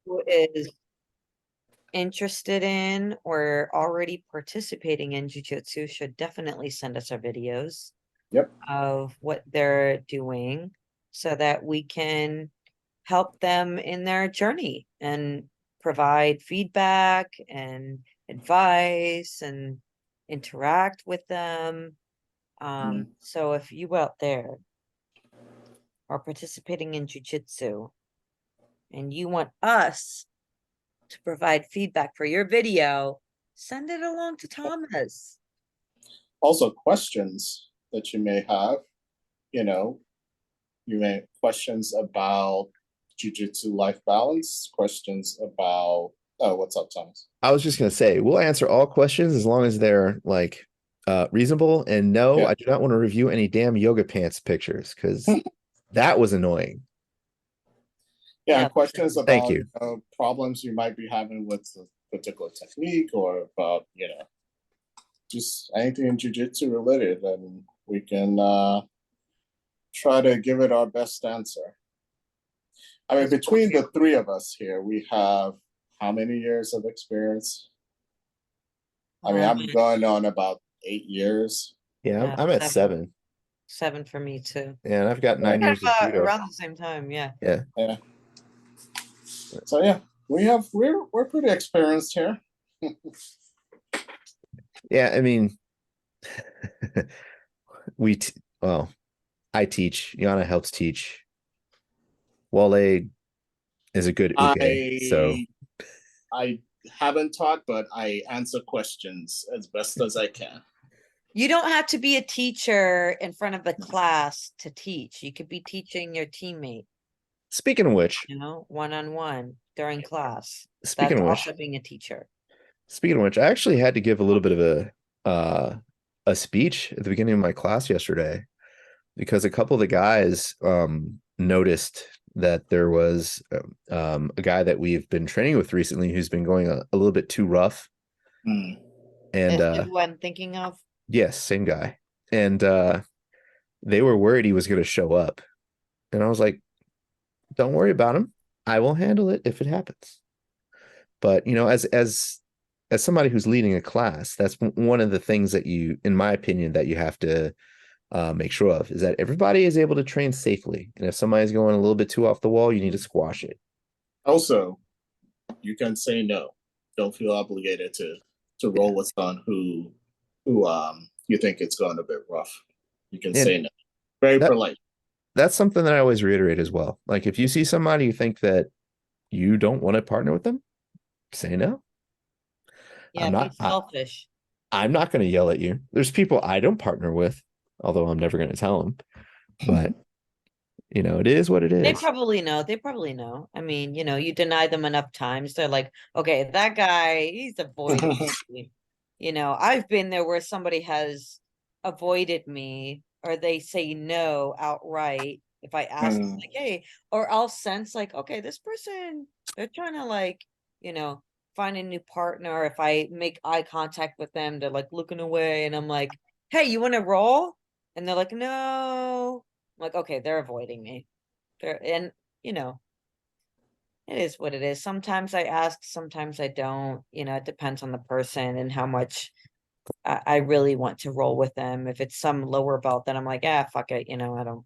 who is interested in or already participating in jujitsu should definitely send us our videos Yep. of what they're doing so that we can help them in their journey and provide feedback and advice and interact with them. So if you out there are participating in jujitsu and you want us to provide feedback for your video, send it along to Thomas. Also, questions that you may have, you know, you may have questions about jujitsu life balance, questions about, oh, what's up, Thomas? I was just gonna say we'll answer all questions as long as they're like reasonable. And no, Yeah. I do not want to review any damn yoga pants pictures because that was annoying. Yeah, Yeah. questions Thank about you. problems you might be having with a particular technique or about, just anything in jujitsu related, and we can try to give it our best answer. I mean, between the three of us here, we have how many years of experience? I mean, I'm going on about 8 years. Yeah, Yeah, I'm at 7. 7 for me too. And I've got 9 Kind years of of judo. around the same time, yeah. Yeah. Yeah. So yeah, we're pretty experienced here. Yeah, I mean, well, I teach. Yana helps teach. Wole is a good uke, so I haven't taught, but I answer questions as best as I can. You don't have to be a teacher in front of the class to teach. You could be teaching your teammate, speaking of which, one-on-one during class. speaking That's of which, also being a teacher. speaking of which, I actually had to give a little bit of a speech at the beginning of my class yesterday because a couple of the guys noticed that there was a guy that we've been training with recently who's been going a little bit too rough. And who I'm thinking of? yes, same guy. And they were worried he was going to show up. And I was like, don't worry about him. I will handle it if it happens. But, as somebody who's leading a class, that's one of the things that you, in my opinion, that you have to make sure of is that everybody is able to train safely. And if somebody's going a little bit too off the wall, you need to squash it. Also, you can say no. Don't feel obligated to roll with someone who you think it's going a bit rough. You can say no. Very polite. That's something that I always reiterate as well. Like if you see somebody you think that you don't want to partner with them, say no. Yeah, be selfish. I'm not going to yell at you. There's people I don't partner with, although I'm never going to tell them. But it is what it is. They probably know. They probably know. I mean, you deny them enough times, they're like, okay, that guy, he's avoiding me. I've been there where somebody has avoided me or they say no outright if I ask like, hey, or I'll sense like, okay, this person, they're trying to like, find a new partner. If I make eye contact with them, they're like looking away and I'm like, hey, you want to roll? And they're like, no. I'm like, okay, they're avoiding me. And it is what it is. Sometimes I ask, sometimes I don't. It depends on the person and how much I really want to roll with them. If it's some lower belt, then I'm like, fuck it. I don't,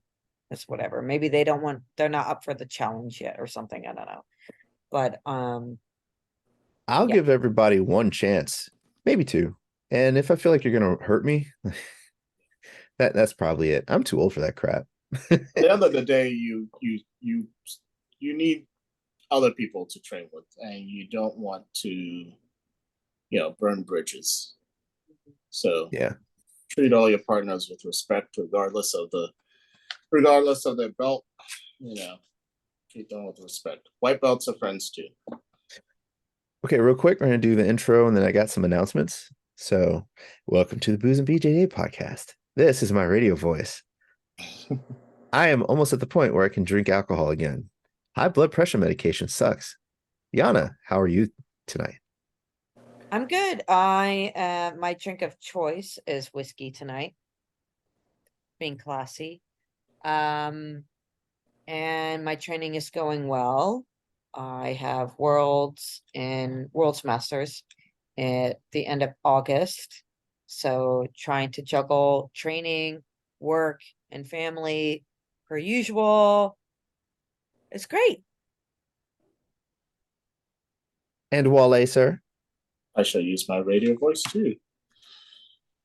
it's whatever. Maybe they're not up for the challenge yet or something. I don't know. But I'll give everybody one chance, maybe two. And if I feel like you're gonna hurt me, that's probably it. I'm too old for that crap. At the end of the day, you need other people to train with, and you don't want to, burn bridges. So yeah, treat all your partners with respect, regardless of their belt. Treat them with respect. White belts are friends too. Okay, real quick, we're gonna do the intro, and then I got some announcements. So, welcome to the Booze and BJJ podcast. This is my radio voice. I am almost at the point where I can drink alcohol again. High blood pressure medication sucks. Yana, how are you tonight? I'm good. My drink of choice is whiskey tonight. Being classy. And my training is going well. I have Worlds Masters at the end of August. So trying to juggle training, work, and family per usual. It's great. And Wale, sir. I shall use my radio voice too.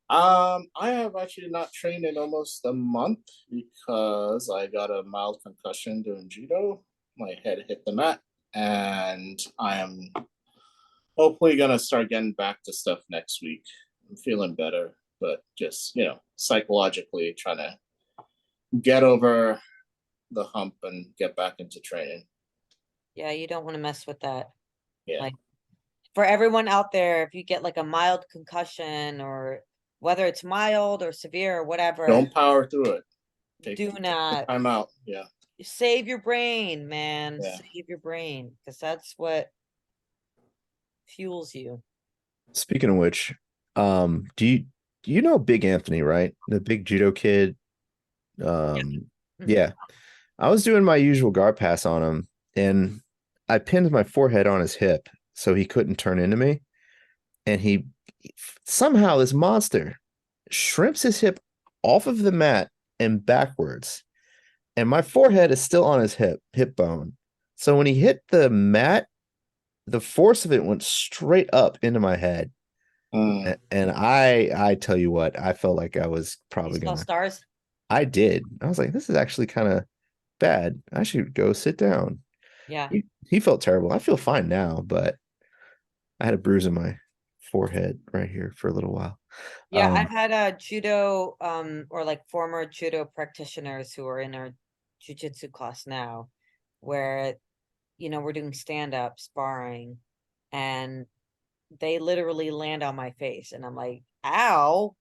I have actually not trained in almost a month because I got a mild concussion during judo. My head hit the mat, and I am hopefully gonna start getting back to stuff next week. I'm feeling better, but just psychologically trying to get over the hump and get back into training. Yeah, you don't want to mess with that. Yeah. Like for everyone out there, if you get like a mild concussion or whether it's mild or severe or whatever, Don't power through it. do not time out. Yeah. save your brain, man. Yeah. Save your brain because that's what fuels you. Speaking of which, do you know Big Anthony, right? The big judo kid. Mhm. Yeah. I was doing my usual guard pass on him, and I pinned my forehead on his hip so he couldn't turn into me. And he somehow, this monster shrimps his hip off of the mat and backwards. And my forehead is still on his hip bone. So when he hit the mat, the force of it went straight up into my head. And I tell you what, I felt like I was probably You saw gonna. stars. I did. I was like, this is actually kind of bad. I should go sit down. Yeah. He felt terrible. I feel fine now, but I had a bruise in my forehead right here for a little while. Yeah, I've had a judo or like former judo practitioners who are in our jujitsu class now where we're doing stand-up sparring and they literally land on my face and I'm like, ow.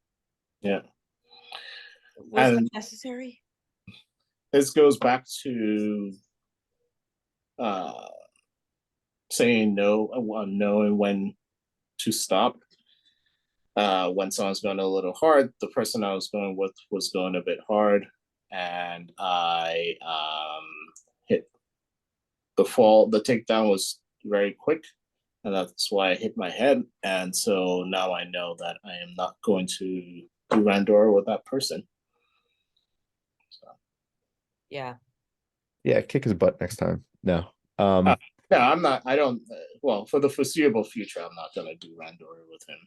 Yeah. Was that necessary? This goes back to uh saying no, knowing when to stop. When someone's going a little hard, the person I was going with was going a bit hard, and I hit the fall. The takedown was very quick, and that's why I hit my head. And so now I know that I am not going to do Randor with that person. So. Yeah. Yeah, kick his butt next time. No. No, I'm not. I don't. Well, for the foreseeable future, I'm not going to do Randor with him.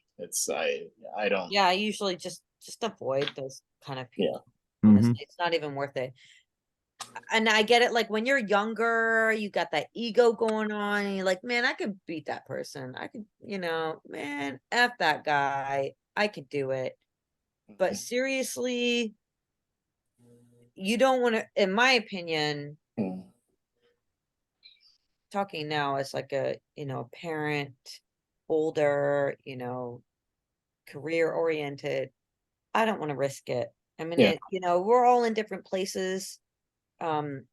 I don't. Yeah, I usually just avoid those kind of people. Yeah. Honestly, it's not even worth it. And I get it, like when you're younger, you got that ego going on, and you're like, man, I could beat that person. I could, man, F that guy. I could do it. But seriously, you don't want to, in my opinion, talking now as like a, parent, older, career oriented, I don't want to risk it. I mean, Yeah. we're all in different places, along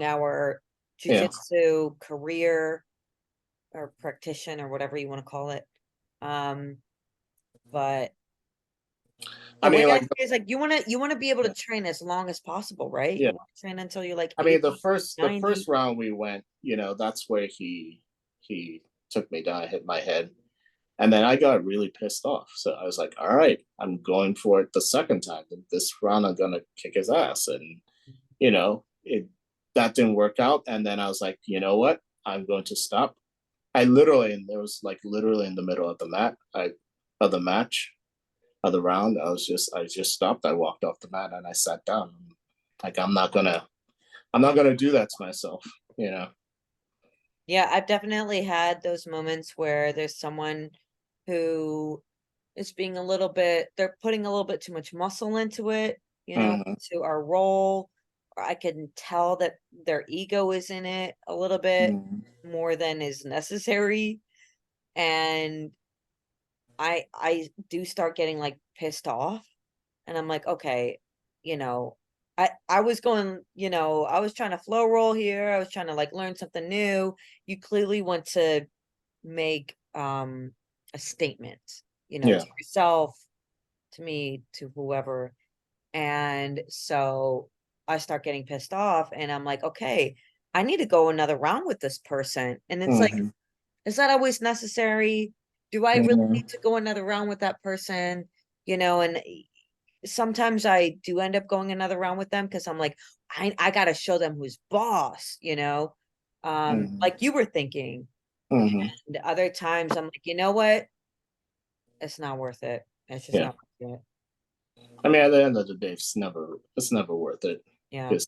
our jujitsu career or practitioner or whatever you want to call it. But the way I say is like you want to be able to train as long as possible, right? Yeah. You want to train until you're like I mean, 80, the first 90. round we went, that's where he took me down, hit my head, and then I got really pissed off. So I was like, all right, I'm going for it the second time. This round I'm gonna kick his ass, and that didn't work out. And then I was like, you know what? I'm going to stop. I literally, and there was like literally in the middle of the of the match, of the round, I just stopped. I walked off the mat and I sat down. Like I'm not gonna do that to myself. Yeah, I've definitely had those moments where there's someone who is being they're putting a little bit too much muscle into it, to our role. Or I can tell that their ego is in it a little bit more than is necessary. And I do start getting like pissed off. And I'm like, okay, I was going, I was trying to flow roll here. I was trying to like learn something new. You clearly want to make a statement, Yeah. to yourself, to me, to whoever. And so I start getting pissed off and I'm like, okay, I need to go another round with this person. And it's like, Mhm. is that always necessary? Do I really Mhm. need to go another round with that person? And sometimes I do end up going another round with them because I'm like, I gotta show them who's boss, Mhm. like you were thinking. Mhm. And other times I'm like, you know what? It's not worth it. It's just Yeah. not worth it. I mean, at the end of the day, it's never worth it Yeah. because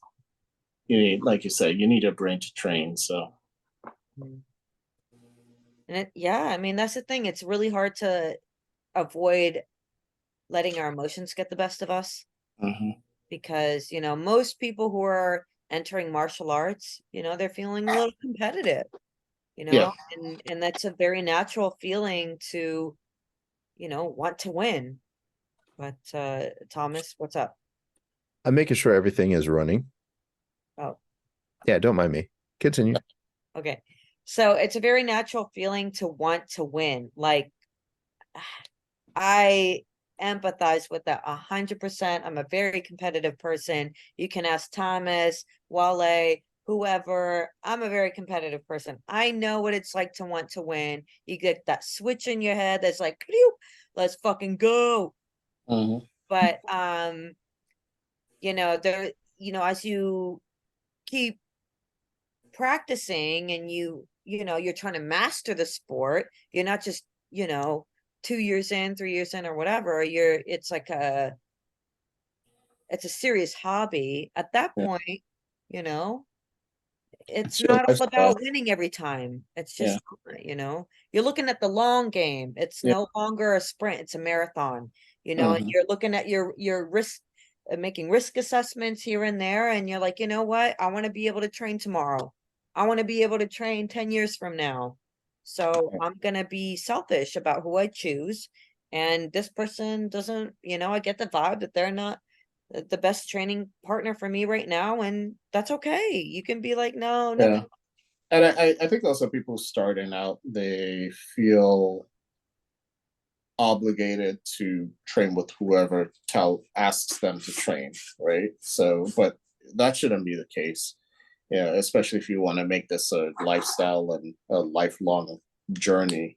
you need, like you said, you need a brain to train. So. Mm. Yeah, I mean, that's the thing. It's really hard to avoid letting our emotions get the best of us Mhm. because, most people who are entering martial arts, they're feeling a little competitive, Yeah. and that's a very natural feeling to, want to win. But Thomas, what's up? I'm making sure everything is running. Oh, Yeah, don't mind me. Continue. okay. So it's a very natural feeling to want to win. Like I empathize with that 100%. I'm a very competitive person. You can ask Thomas, Wale, whoever. I'm a very competitive person. I know what it's like to want to win. You get that switch in your head that's like, "Phew, let's fucking go." Mhm. But there, as you keep practicing and you're trying to master the sport, you're not just, 2 years in, 3 years in, or whatever. It's a serious hobby at that Yeah. point. you know it's It's your not all lifestyle. about winning every time. It's Yeah. just you're looking at the long game. It's Yeah. no longer a sprint, it's a marathon. And Mhm. you're looking at your risk, making risk assessments here and there, and you're like, you know what, I want to be able to train tomorrow. I want to be able to train 10 years from now. So Yeah. I'm gonna be selfish about who I choose. And this person doesn't, I get the vibe that they're not the best training partner for me right now, and that's okay. You can be like, no, Yeah. nothing. And I think also people starting out, they feel obligated to train with whoever asks them to train, right? So, but that shouldn't be the case. Yeah, especially if you want to make this a lifestyle and a lifelong journey.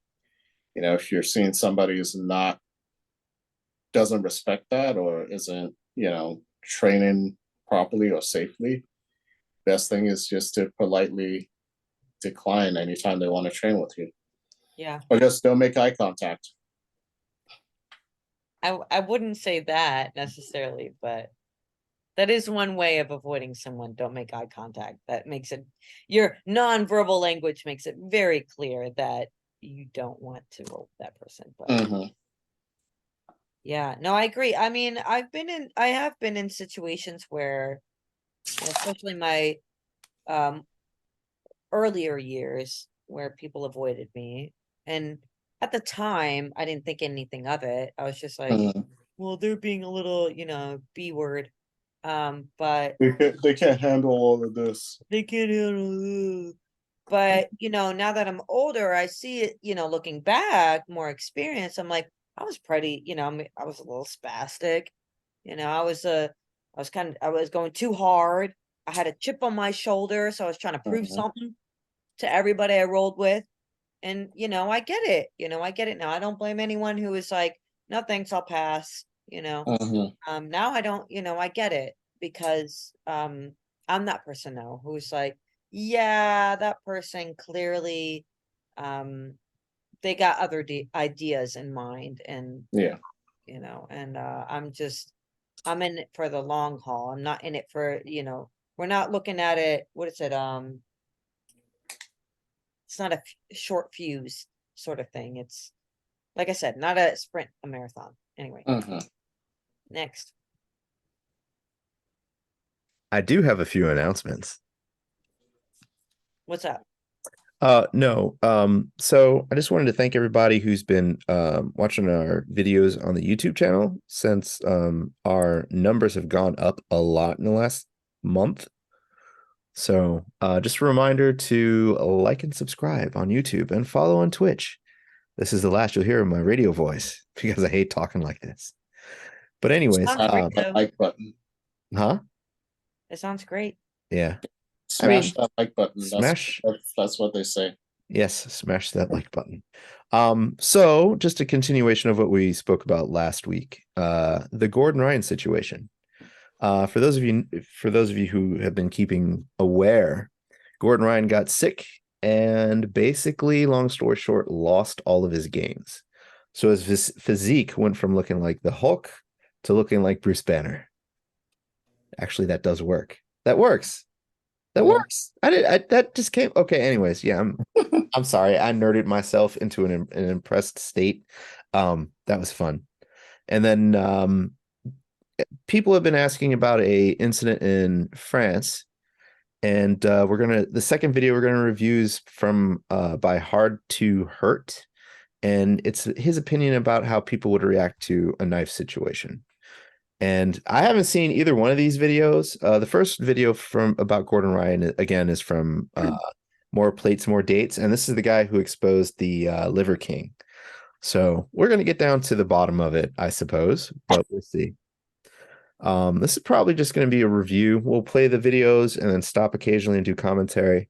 If you're seeing somebody who's not doesn't respect that or isn't, training properly or safely, best thing is just to politely decline anytime they want to train with you. Yeah, Or just don't make eye contact. I wouldn't say that necessarily, but that is one way of avoiding someone. Don't make eye contact. That makes it, your nonverbal language makes it very clear that you don't want to roll with that person. But Hmm. yeah, no, I agree. I mean, I have been in situations where, especially my um earlier years, where people avoided me. And at the time, I didn't think anything of it. I was just like, Hmm. well, they're being a little, B word. But They can't handle all of this. they can't handle. But now that I'm older, I see it. Looking back, more experience. I'm like, I was pretty. I was a little spastic. I was going too hard. I had a chip on my shoulder, so I was trying to prove Hmm. something to everybody I rolled with. And I get it. I get it now. I don't blame anyone who is like, no thanks, I'll pass. Hmm. Now I don't, I get it because I'm that person now who's like, yeah, that person clearly um they got other ideas in mind. And Yeah. I'm in it for the long haul. I'm not in it for, we're not looking at it, what is it? It's not a short fuse sort of thing. It's, like I said, not a sprint, a marathon. Anyway, Hmm. next. I do have a few announcements. What's up? No. So I just wanted to thank everybody who's been watching our videos on the YouTube channel since our numbers have gone up a lot in the last month. So just a reminder to like and subscribe on YouTube and follow on Twitch. This is the last you'll hear of my radio voice because I hate talking like this. But anyways, Sounds great The though. like button. huh? It sounds great. Yeah. Smash that like button. Smash. That's what they say. Yes, smash that like button. So just a continuation of what we spoke about last week, the Gordon Ryan situation. For those of you who have been keeping aware, Gordon Ryan got sick and basically, long story short, lost all of his gains. So his physique went from looking like the Hulk to looking like Bruce Banner. Actually, that does work. That works. That works. That just came. Okay. Anyways, yeah, I'm sorry. I nerded myself into an impressed state. That was fun. And then people have been asking about a incident in France, and the second video we're gonna review is from by Hard to Hurt, and it's his opinion about how people would react to a knife situation. And I haven't seen either one of these videos. The first video from about Gordon Ryan again is from More Plates, More Dates, and this is the guy who exposed the Liver King. So we're gonna get down to the bottom of it, I suppose, but we'll see. This is probably just going to be a review. We'll play the videos and then stop occasionally and do commentary.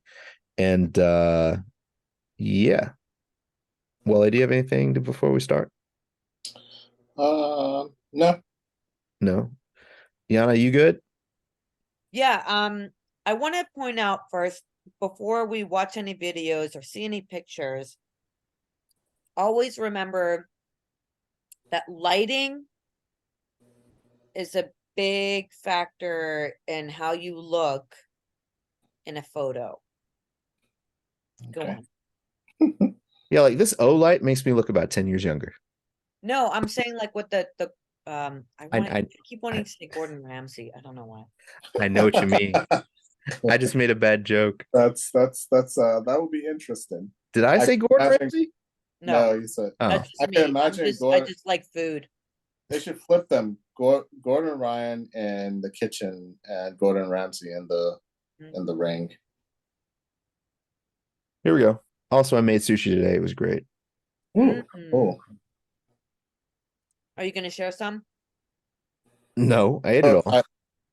And yeah. Well, do you have anything before we start? No. No. Yana, you good? Yeah, I want to point out first, before we watch any videos or see any pictures, always remember that lighting is a big factor in how you look in a photo. Go Okay. on. Yeah, like this O light makes me look about 10 years younger. No, I'm saying like with the I keep wanting I- to say Gordon Ramsay. I don't know why. I know what you mean. I just made a bad joke. That would be interesting. Did I say Gordon imagine- Ramsay? No, No, you said Oh, that's just I me. can imagine I Gordon. just like food. They should flip them. Gordon Ryan in the kitchen and Gordon Ramsay in the ring. here we go. Also, I made sushi today. It was great. Ooh, Mm. cool. Are you gonna share some? No, I ate it all.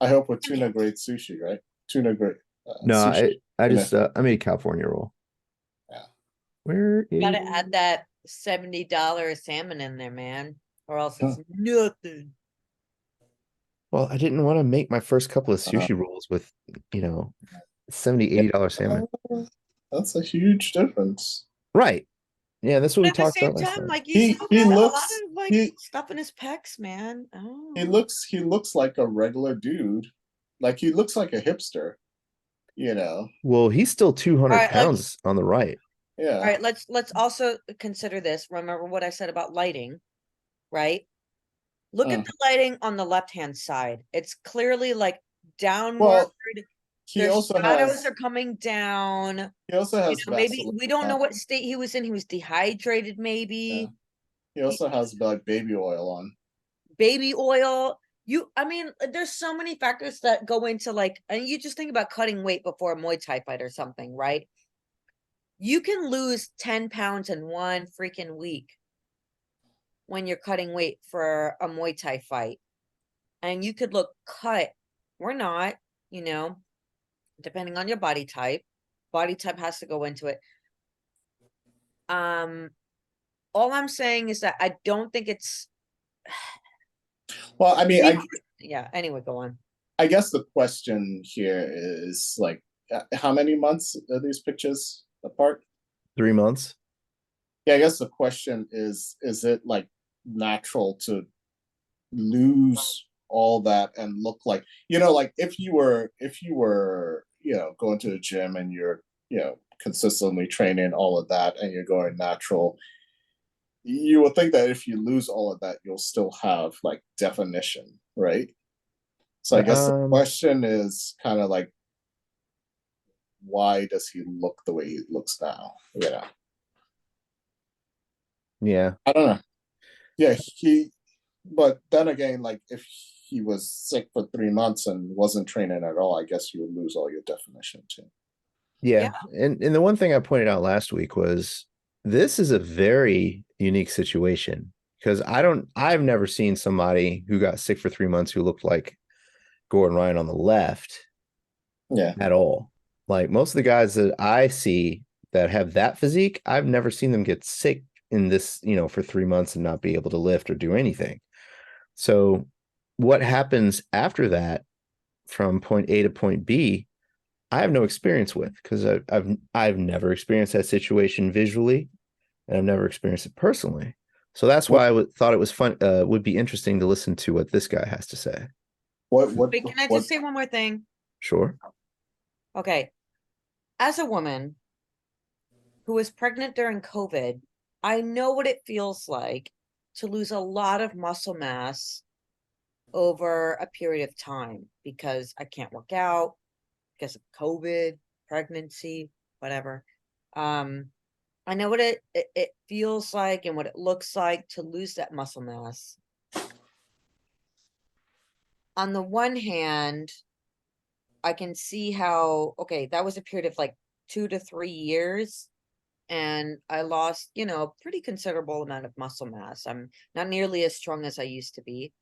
I hope with tuna grade sushi, right? Tuna grade. No, sushi. I just I made a California roll. Yeah. Where is Gotta add that $70 salmon in there, man, or else it's nothing. Well, I didn't want to make my first couple of sushi rolls with, $70, $80 salmon. That's a huge difference. Right. Yeah, that's what we At the talked same about last time, time. like He still got looks- a lot of like he- stuff in his pecs, man. Oh. He looks like a regular dude. Like he looks like a hipster, Well, he's still 200 All right, pounds on the right. Yeah. All right, let's also consider this. Remember what I said about lighting, right? Look at the lighting on the left-hand side. It's clearly like downward. Well, he The also shadows has are coming down. he also has Maybe Vaseline we don't know on. what state he was in. He was dehydrated, maybe. He also has like baby oil on. Baby oil. I mean, there's so many factors that go into like, and you just think about cutting weight before a Muay Thai fight or something, right? You can lose 10 pounds in one freaking week when you're cutting weight for a Muay Thai fight. And you could look cut. We're not, depending on your body type. Body type has to go into it. All I'm saying is that I don't think it's Well, I mean, yeah, anyway, go on. I guess the question here is like, how many months are these pictures apart? 3 months. Yeah, I guess the question is it like natural to lose all that and look like, like if you were, going to the gym and you're, consistently training all of that and you're going natural, you would think that if you lose all of that, you'll still have like definition, right? So I guess the question is kind of like, why does he look the way he looks now? Yeah. I don't know. Yeah, but then again, like if he was sick for 3 months and wasn't training at all, I guess you would lose all your definition too. Yeah. And the one thing I pointed out last week was this is a very unique situation because I've never seen somebody who got sick for 3 months who looked like Gordon Ryan on the left Yeah. at all. Like most of the guys that I see that have that physique, I've never seen them get sick in this, for 3 months and not be able to lift or do anything. So what happens after that from point A to point B, I have no experience with because I've never experienced that situation visually, and I've never experienced it personally. So that's why thought it was fun. Would be interesting to listen to what this guy has to say. What Wait, can I just say one more thing? Sure. Okay. As a woman who was pregnant during COVID, I know what it feels like to lose a lot of muscle mass over a period of time because I can't work out because of COVID, pregnancy, whatever. I know what it feels like and what it looks like to lose that muscle mass. On the one hand, I can see how, okay, that was a period of like 2 to 3 years, and I lost, a pretty considerable amount of muscle mass. I'm not nearly as strong as I used to be,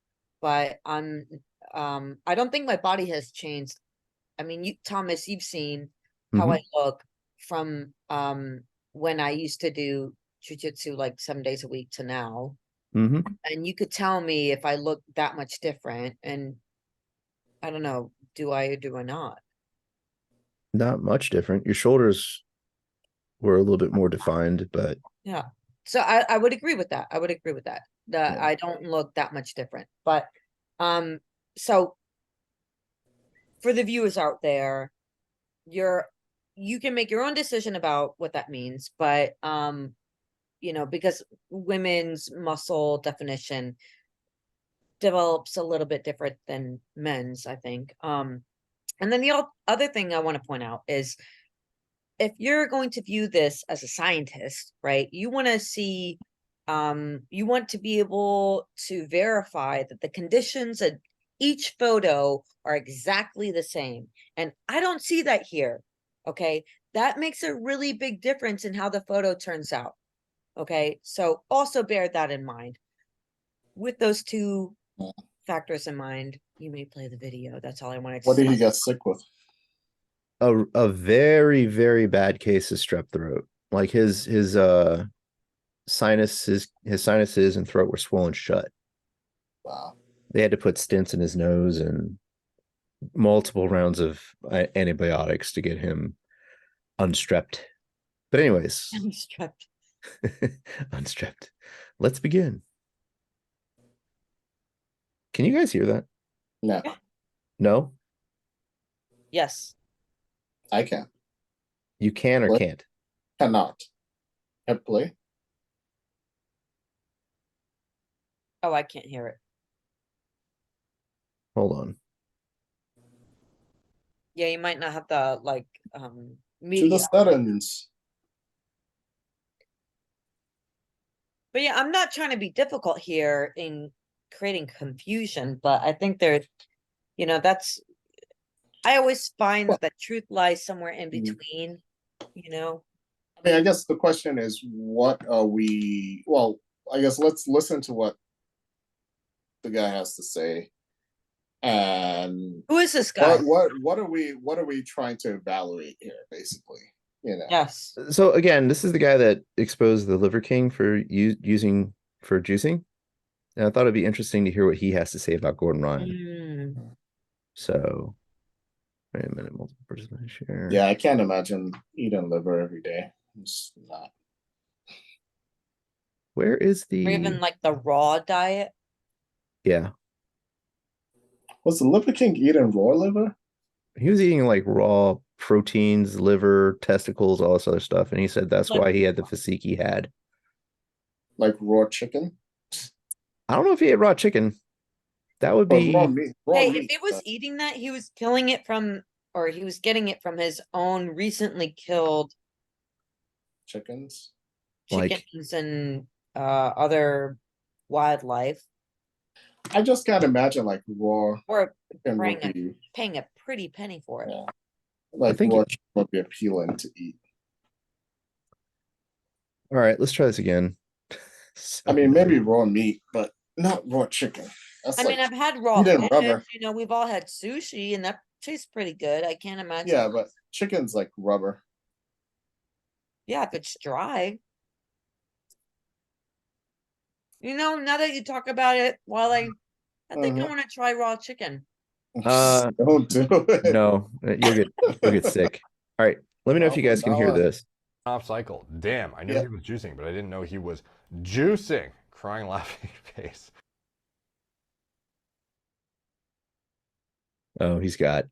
but I don't think my body has changed. I mean, Thomas, you've seen how I look from when I used to do jujitsu like 7 days a week to now. And you could tell me if I look that much different, and I don't know, do I or do I not? Not much different. Your shoulders were a little bit more defined, but Yeah. So I would agree with that. I would agree with that. That Yeah. I don't look that much different. But so for the viewers out there, you can make your own decision about what that means, but because women's muscle definition develops a little bit different than men's, I think. And then the other thing I want to point out is if you're going to view this as a scientist, right, you want to see, you want to be able to verify that the conditions of each photo are exactly the same. And I don't see that here. Okay. That makes a really big difference in how the photo turns out. Okay. So also bear that in mind. With those two factors in mind, you may play the video. That's all I wanted to What say. did he get sick with? a very, very bad case of strep throat. Like his sinuses and throat were swollen shut. Wow. They had to put stents in his nose and multiple rounds of antibiotics to get him unstrepped. But anyways, I'm strapped. unstrepped. Let's begin. Can you guys hear that? No, No? Yes. I can't. You can or What? can't? Cannot. Hit play. Oh, I can't hear it. Hold on. Yeah, you might not have the To the media. settings. But yeah, I'm not trying to be difficult here in creating confusion, but I think that's I always find Well, that truth lies somewhere in Mm. between, you know. I mean, I guess the question is, what are we? Well, I guess let's listen to what the guy has to say, and Who is this guy? what are we trying to evaluate here, basically? Yes. So again, this is the guy that exposed the Liver King for using for juicing. And I thought it'd be interesting to hear what he has to say about Gordon Ryan. Mm. So wait a minute, multiple participant share. Yeah, I can't imagine eating liver every day. It's not. Where is Or even the like the raw diet. yeah. Was the Liver King eating raw liver? He was eating like raw proteins, liver, testicles, all this other stuff. And he said that's Like- why he had the physique he had. Like raw chicken? I don't know if he ate raw chicken. That would Or be raw meat? Raw Hey, meat. if he was eating that, he was killing it or he was getting it from his own recently killed Chickens. like chickens and other wildlife, I just can't imagine like raw or chicken would be paying a pretty penny for it. yeah, like think raw chicken would be appealing to eat. all right, let's try this again. I mean, maybe raw meat, but not raw chicken. That's I mean, like I've had raw eating fish, rubber. we've all had sushi, and that tastes pretty good. I can't imagine. Yeah, but chicken's like rubber. Yeah, if it's dry. You know, now that you talk about it, while I think I Mhm. want to try raw chicken. Don't do it. No, you'll get sick. All right, let me know if you Probably guys can hear not. this. Off cycle. Damn, I knew Yeah. he was juicing, but I didn't know he was juicing. Crying, laughing face. Oh, he's got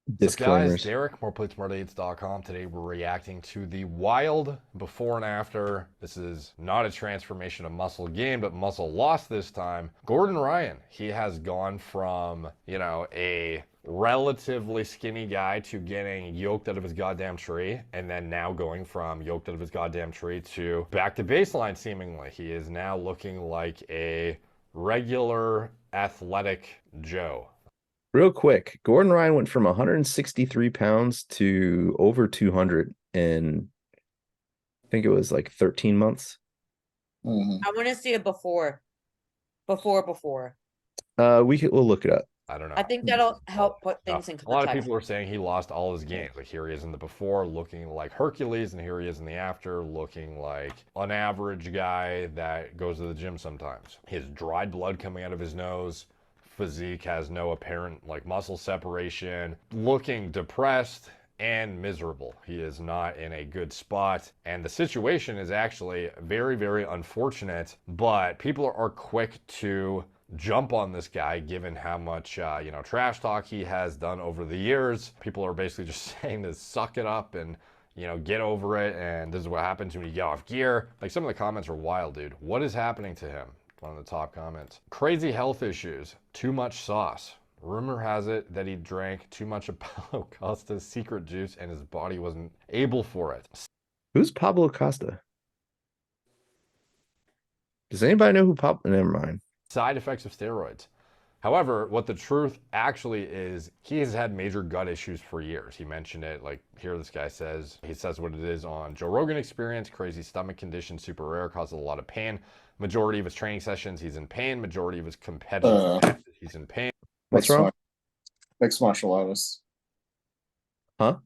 What's up, guys? disclaimers. Derek, moreplaysmartates.com. Today we're reacting to the wild before and after. This is not a transformation of muscle gain, but muscle loss this time. Gordon Ryan, he has gone from, a relatively skinny guy to getting yoked out of his goddamn tree, and then now going from yoked out of his goddamn tree to back to baseline seemingly. He is now looking like a regular athletic Joe. Real quick, Gordon Ryan went from 163 pounds to over 200 in, I think it was like 13 months. Mhm. I want to see it before. Before. We'll look it up. I don't know. I think that'll help put things in A lot of context. people are saying he lost all his gains. Like here he is in the before looking like Hercules, and here he is in the after looking like an average guy that goes to the gym sometimes. His dried blood coming out of his nose. Physique has no apparent like muscle separation. Looking depressed and miserable. He is not in a good spot. And the situation is actually very, very unfortunate, but people are quick to jump on this guy given how much trash talk he has done over the years. People are basically just saying to suck it up and get over it, and this is what happens when you get off gear. Like, some of the comments are wild, dude. What is happening to him? One of the top comments. Crazy health issues. Too much sauce. Rumor has it that he drank too much of Paulo Costa's secret juice and his body wasn't able for it. Who's Pablo Costa? Does anybody know who Pablo? Never mind. Side effects of steroids. However, what the truth actually is, he has had major gut issues for years. He mentioned it, like here this guy says, he says what it is on Joe Rogan Experience, crazy stomach condition, super rare, causes a lot of pain. Majority of his training sessions, he's in pain. Majority of his competitive matches, he's in pain. What's wrong? Mixed martial artists. Huh?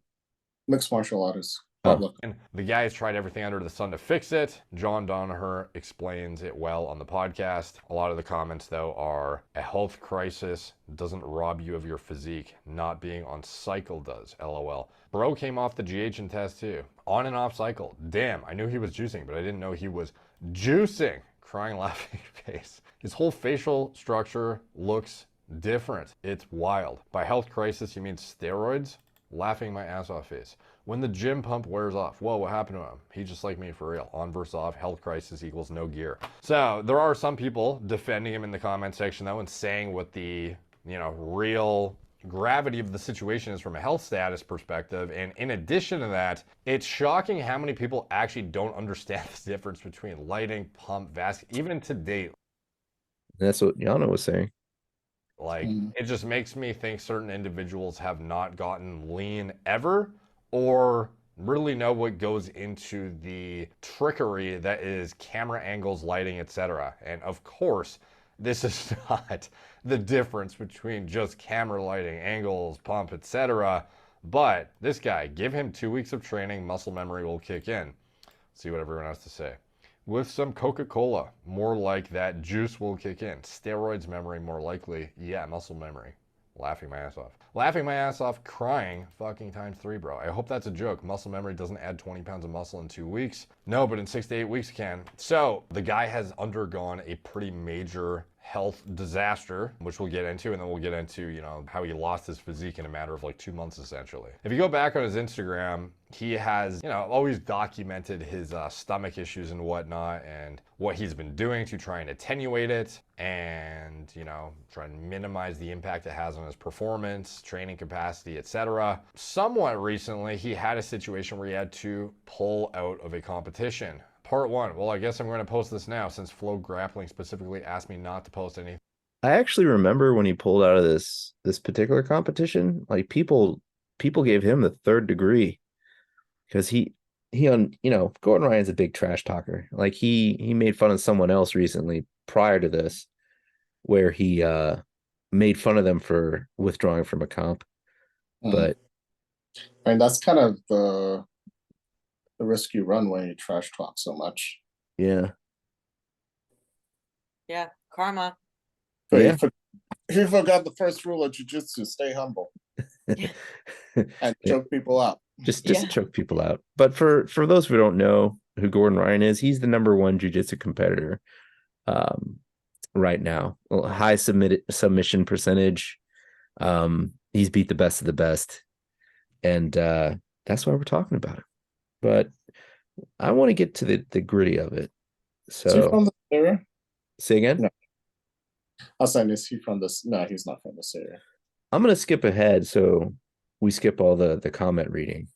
Mixed martial artists. Oh. Public. And the guy has tried everything under the sun to fix it. John Danaher explains it well on the podcast. A lot of the comments, though, are a health crisis doesn't rob you of your physique. Not being on cycle does. LOL. Bro came off the GH test, too. On and off cycle. Damn, I knew he was juicing, but I didn't know he was juicing. Crying, laughing face. His whole facial structure looks different. It's wild. By health crisis, you mean steroids? Laughing my ass off face. When the gym pump wears off, whoa, what happened to him? He's just like me for real. On versus off, health crisis equals no gear. So there are some people defending him in the comment section though and saying what the, real gravity of the situation is from a health status perspective. And in addition to that, it's shocking how many people actually don't understand the difference between lighting, pump, vascular, even to date. That's what Yana was saying. Like, it just makes me think certain individuals have not gotten lean ever, or really know what goes into the trickery that is camera angles, lighting, etc. And of course, this is not the difference between just camera lighting, angles, pump, etc. But this guy, give him 2 weeks of training, muscle memory will kick in. See what everyone has to say. With some Coca-Cola, more like that juice will kick in. Steroids memory, more likely. Yeah, muscle memory. Laughing my ass off. Laughing my ass off, crying fucking times 3, bro. I hope that's a joke. Muscle memory doesn't add 20 pounds of muscle in 2 weeks. No, but in 6 to 8 weeks it can. So the guy has undergone a pretty major health disaster, which we'll get into, and then we'll get into, how he lost his physique in a matter of like 2 months, essentially. If you go back on his Instagram, he has, always documented his stomach issues and whatnot, and what he's been doing to try and attenuate it, and, try and minimize the impact it has on his performance, training capacity, etc. Somewhat recently, he had a situation where he had to pull out of a competition. Part 1. Well, I guess I'm going to post this now since Flow Grappling specifically asked me not to post anything. I actually remember when he pulled out of this particular competition, like people gave him the 3rd degree because Gordon Ryan's a big trash talker. Like he made fun of someone else recently prior to this, where he made fun of them for withdrawing from a comp. But And that's kind of the risk you run when you trash talk so much. yeah, Yeah, karma. But yeah. you forgot the first rule of jiu-jitsu: stay humble and Yeah. choke people out. Just Yeah. choke people out. But for those who don't know who Gordon Ryan is, he's the #1 jiu-jitsu competitor right now. High submission percentage. He's beat the best of the best, and that's why we're talking about it. But I want to get to the gritty of it. Is he So from this area? say again. No. I was saying, is he from this? No, he's not from this area. I'm gonna skip ahead, so we skip all the comment reading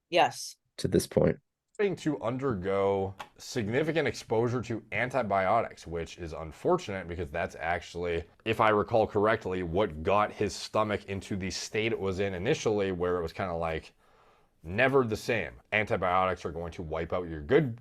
Yes. to this point. To undergo significant exposure to antibiotics, which is unfortunate because that's actually, if I recall correctly, what got his stomach into the state it was in initially, where it was kind of like never the same. Antibiotics are going to wipe out your good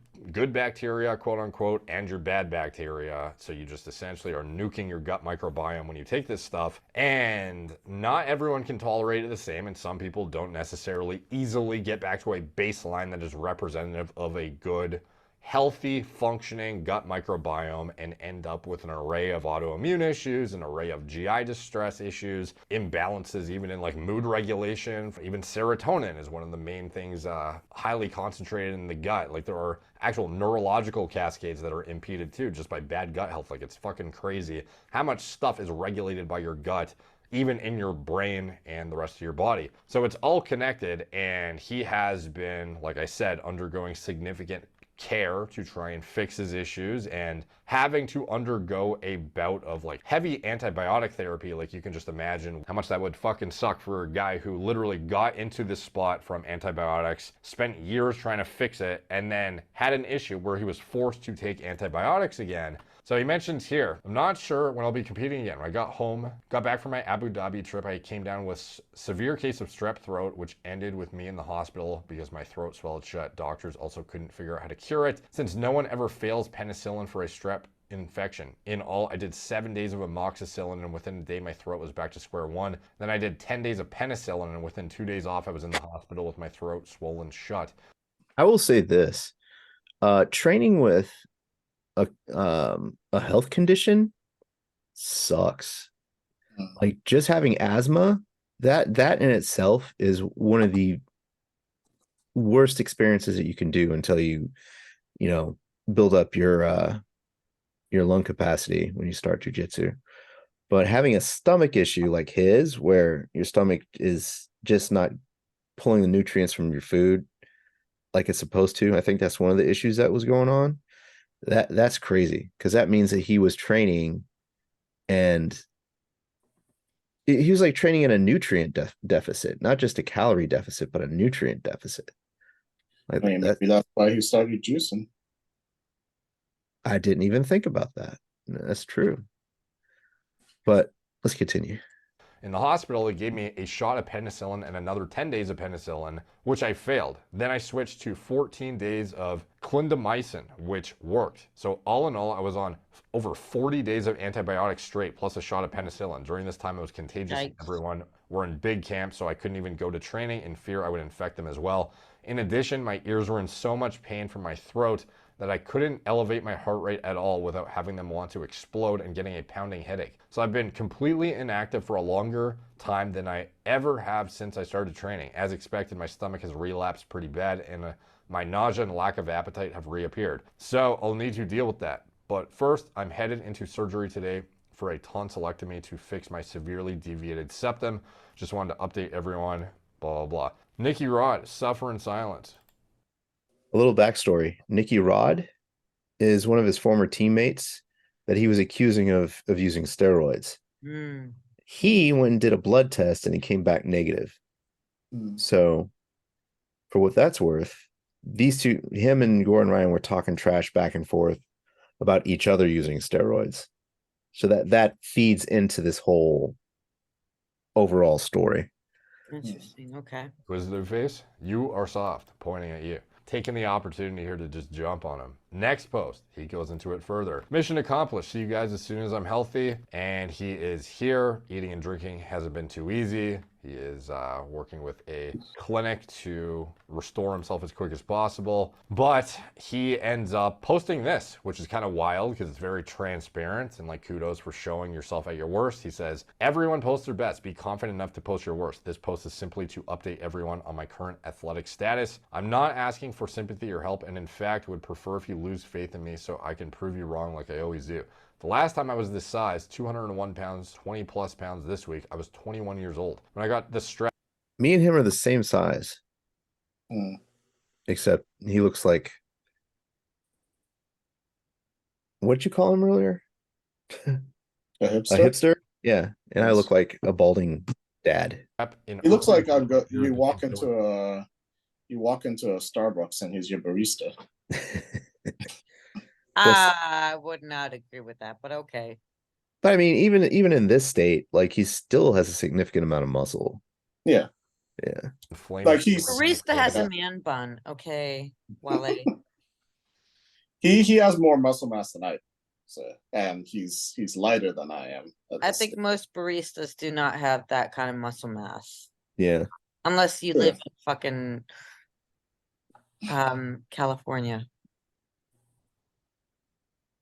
bacteria, quote unquote, and your bad bacteria. So you just essentially are nuking your gut microbiome when you take this stuff. And not everyone can tolerate it the same, and some people don't necessarily easily get back to a baseline that is representative of a good, healthy, functioning gut microbiome, and end up with an array of autoimmune issues, an array of GI distress issues, imbalances even in like mood regulation. Even serotonin is one of the main things highly concentrated in the gut. Like there are actual neurological cascades that are impeded too just by bad gut health. Like it's fucking crazy how much stuff is regulated by your gut, even in your brain and the rest of your body. So it's all connected, and he has been, like I said, undergoing significant care to try and fix his issues, and having to undergo a bout of like heavy antibiotic therapy. Like you can just imagine how much that would fucking suck for a guy who literally got into this spot from antibiotics, spent years trying to fix it, and then had an issue where he was forced to take antibiotics again. So he mentions here, I'm not sure when I'll be competing again. When I got back from my Abu Dhabi trip, I came down with severe case of strep throat, which ended with me in the hospital because my throat swelled shut. Doctors also couldn't figure out how to cure it, since no one ever fails penicillin for a strep infection. In all, I did 7 days of amoxicillin, and within a day my throat was back to square one. Then I did 10 days of penicillin, and within 2 days off I was in the hospital with my throat swollen shut. I will say this: training with a health condition sucks. Like just having asthma, that in itself is one of the worst experiences that you can do until you build up your lung capacity when you start jujitsu. But having a stomach issue like his, where your stomach is just not pulling the nutrients from your food like it's supposed to, I think that's one of the issues that was going on. That's crazy, because that means that he was training, and he was like training in a nutrient deficit, not just a calorie deficit, but a nutrient deficit. Like maybe that's why he started juicing. I didn't even think about that. That's true. But let's continue. In the hospital, they gave me a shot of penicillin and another 10 days of penicillin, which I failed. Then I switched to 14 days of clindamycin, which worked. So all in all, I was on over 40 days of antibiotics straight, plus a shot of penicillin. During this time, it was contagious. Yikes. Everyone were in big camps, so I couldn't even go to training in fear I would infect them as well. In addition, my ears were in so much pain from my throat that I couldn't elevate my heart rate at all without having them want to explode and getting a pounding headache. So I've been completely inactive for a longer time than I ever have since I started training. As expected, my stomach has relapsed pretty bad, and my nausea and lack of appetite have reappeared. So I'll need to deal with that. But first, I'm headed into surgery today for a tonsillectomy to fix my severely deviated septum. Just wanted to update everyone, blah, blah, blah. Nicky Rod, suffer in silence. A little backstory: Nicky Rod is one of his former teammates that he was accusing of using steroids. Mm. He went and did a blood test, and he came back negative. So for what that's worth, these two, him and Gordon Ryan, were talking trash back and forth about each other using steroids. So that feeds into this whole overall story. Interesting. Okay. Inquisitive face, you are soft, pointing at you. Taking the opportunity here to just jump on him. Next post, he goes into it further. Mission accomplished. See you guys as soon as I'm healthy. And he is here. Eating and drinking hasn't been too easy. He is working with a clinic to restore himself as quick as possible. But he ends up posting this, which is kind of wild because it's very transparent and like kudos for showing yourself at your worst. He says, everyone posts their best. Be confident enough to post your worst. This post is simply to update everyone on my current athletic status. I'm not asking for sympathy or help, and in fact would prefer if you lose faith in me so I can prove you wrong like I always do. The last time I was this size, 201 pounds, 20 plus pounds this week, I was 21 years old. When I got the strap. Me and him are the same size, except he looks like, what'd you call him earlier? A A hipster? hipster? Yeah. And I Yes. look like a balding dad. He looks like you walk into a Starbucks and he's your barista. I would not agree with that, but okay. But I mean, even in this state, like he still has a significant amount of muscle. Yeah. Yeah. Like he's Barista has a man bun, okay, Wale. he has more muscle mass than I do. So, and he's lighter than I am. I think most baristas do not have that kind of muscle mass. Yeah. Unless you live in fucking California.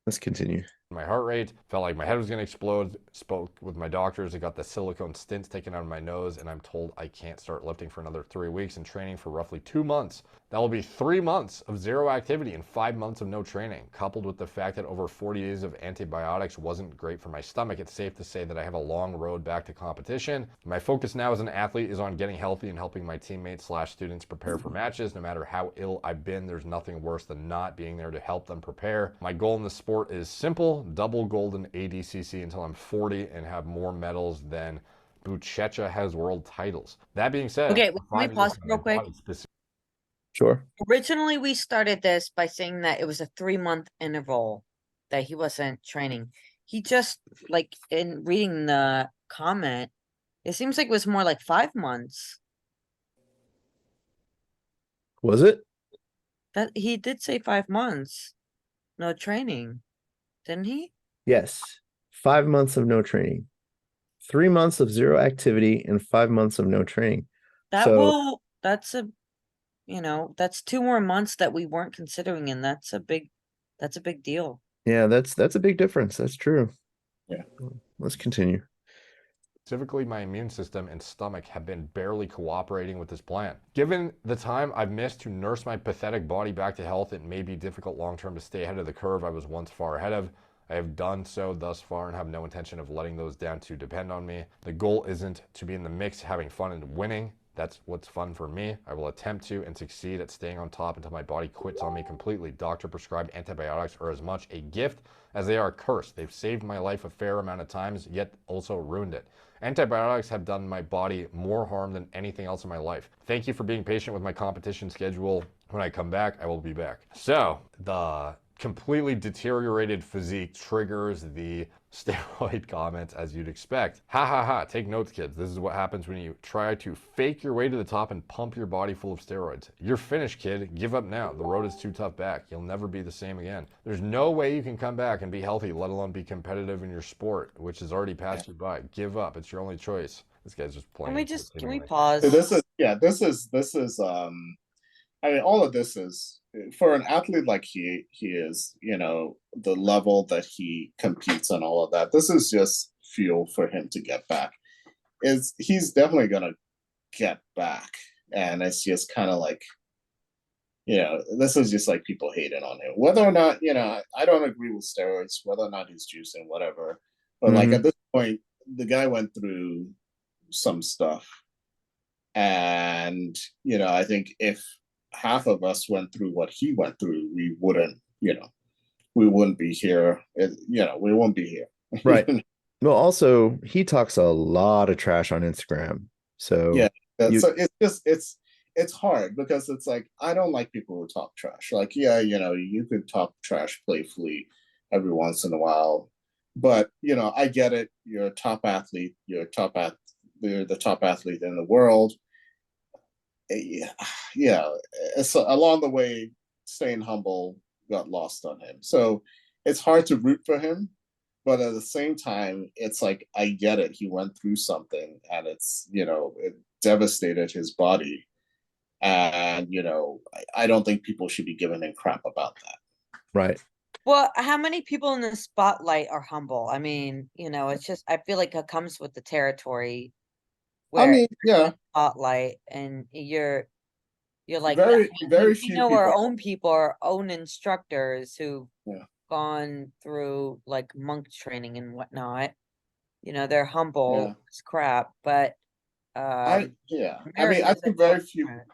Let's continue. My heart rate, felt like my head was going to explode. Spoke with my doctors. I got the silicone stents taken out of my nose, and I'm told I can't start lifting for another 3 weeks and training for roughly 2 months. That will be 3 months of zero activity and 5 months of no training. Coupled with the fact that over 40 days of antibiotics wasn't great for my stomach, it's safe to say that I have a long road back to competition. My focus now as an athlete is on getting healthy and helping my teammates / students prepare for matches. No matter how ill I've been, there's nothing worse than not being there to help them prepare. My goal in the sport is simple: double golden ADCC until I'm 40 and have more medals than Buchecha has world titles. That being said, Okay, can we pause real quick? Sure. Originally, we started this by saying that it was a 3-month interval that he wasn't training. He just, like, in reading the comment, it seems like it was more like 5 months. Was it? That he did say 5 months, no training, didn't he? Yes. 5 months of no training. 3 months of zero activity and 5 months of no training. That's that's 2 more months that we weren't considering, and that's a big deal. Yeah, that's a big difference. That's true. Yeah. Let's continue. Specifically, my immune system and stomach have been barely cooperating with this plan. Given the time I've missed to nurse my pathetic body back to health, it may be difficult long-term to stay ahead of the curve I was once far ahead of. I have done so thus far and have no intention of letting those down to depend on me. The goal isn't to be in the mix, having fun and winning. That's what's fun for me. I will attempt to and succeed at staying on top until my body quits on me completely. Doctor prescribed antibiotics are as much a gift as they are a curse. They've saved my life a fair amount of times, yet also ruined it. Antibiotics have done my body more harm than anything else in my life. Thank you for being patient with my competition schedule. When I come back, I will be back. So, the completely deteriorated physique triggers the steroid comments, as you'd expect. Ha ha ha, take notes, kids. This is what happens when you try to fake your way to the top and pump your body full of steroids. You're finished, kid. Give up now. The road is too tough back. You'll never be the same again. There's no way you can come back and be healthy, let alone be competitive in your sport, which has already passed you by. Give up. It's your only choice. This guy's just playing. Can we pause? This is I mean, all of this is for an athlete like he is, the level that he competes and all of that. This is just fuel for him to get back. He's definitely gonna get back, and it's just kind of like, this is just like people hating on him. Whether or not, I don't agree with steroids, whether or not he's juicing, whatever. But like at this point, the guy went through some stuff, and I think if half of us went through what he went through, we wouldn't be here. We won't be here. Right. Well, also he talks a lot of trash on Instagram. So yeah, so it's hard because it's like, I don't like people who talk trash. Like, you could talk trash playfully every once in a while, but I get it. You're a top athlete. You're the top athlete in the world. Yeah. So along the way, staying humble got lost on him. So it's hard to root for him, but at the same time, it's like, I get it. He went through something, and it's, it devastated his body. And, I don't think people should be giving a crap about that. Right. Well, how many people in the spotlight are humble? I mean, it's just, I feel like it comes with the territory I where mean, yeah, spotlight, and you're like that. very, And very we few know our people. own people, our own instructors who've Yeah. gone through like monk training and whatnot. They're humble Yeah. as crap, but I mean, America is a little different.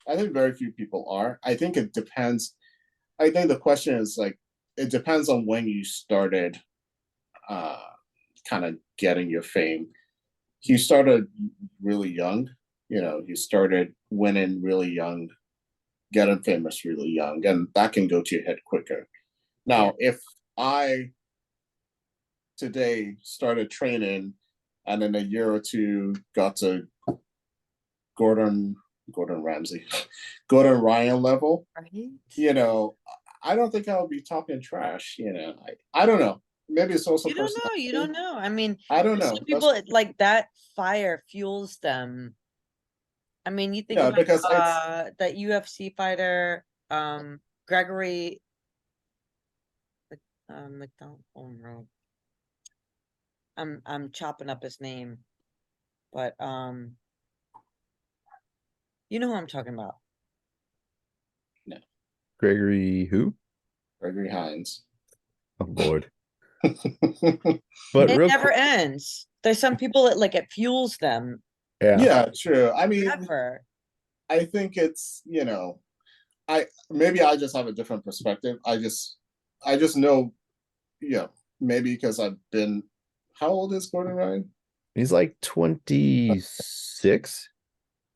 I think very few people are. I think it depends. I think the question is like, it depends on when you started uh kind of getting your fame. He started really young, he started winning really young, getting famous really young, and that can go to your head quicker. Now, if I today started training and in a year or two got to Gordon Gordon Ramsay, Gordon Ryan level, Right? I don't think I would be talking trash. I don't know. Maybe it's also You don't know. You don't personality. know. I mean, I don't some know. people like that fire fuels them. I mean, you think Yeah, about because it's that UFC fighter, Gregory McDonald. Oh no, I'm chopping up his name, but you know who I'm talking about. no, Gregory who? Gregory Hines. Oh Lord. But It real never quick, ends. There's some people that like it fuels them yeah. Yeah, true. I mean, forever. I think it's, I maybe I just have a different perspective. I just know, maybe because I've been, how old is Gordon Ryan? He's like 26.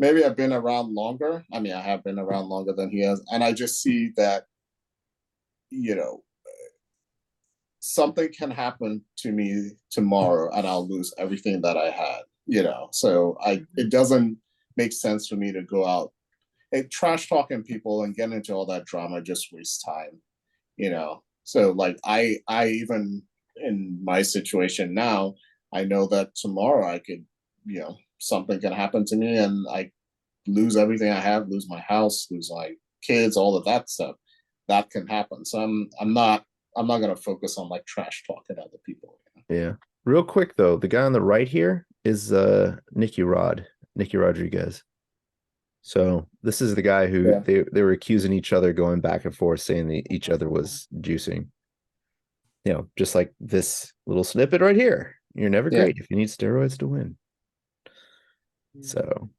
Maybe I've been around longer. I mean, I have been around longer than he has, and I just see that, you know, something can happen to me tomorrow and I'll lose everything that I had, So it doesn't make sense for me to go out and trash talking people and get into all that drama just wastes time. So like I even in my situation now, I know that tomorrow I could, something can happen to me and I lose everything I have, lose my house, lose my kids, all of that stuff. That can happen. So I'm not gonna focus on like trash talking other people. Yeah. Real quick though, the guy on the right here is Nicky Rodriguez. So this is the guy who Yeah. they were accusing each other, going back and forth, saying that each other was juicing. Just like this little snippet right here. You're never Yeah. great if you need steroids to win. So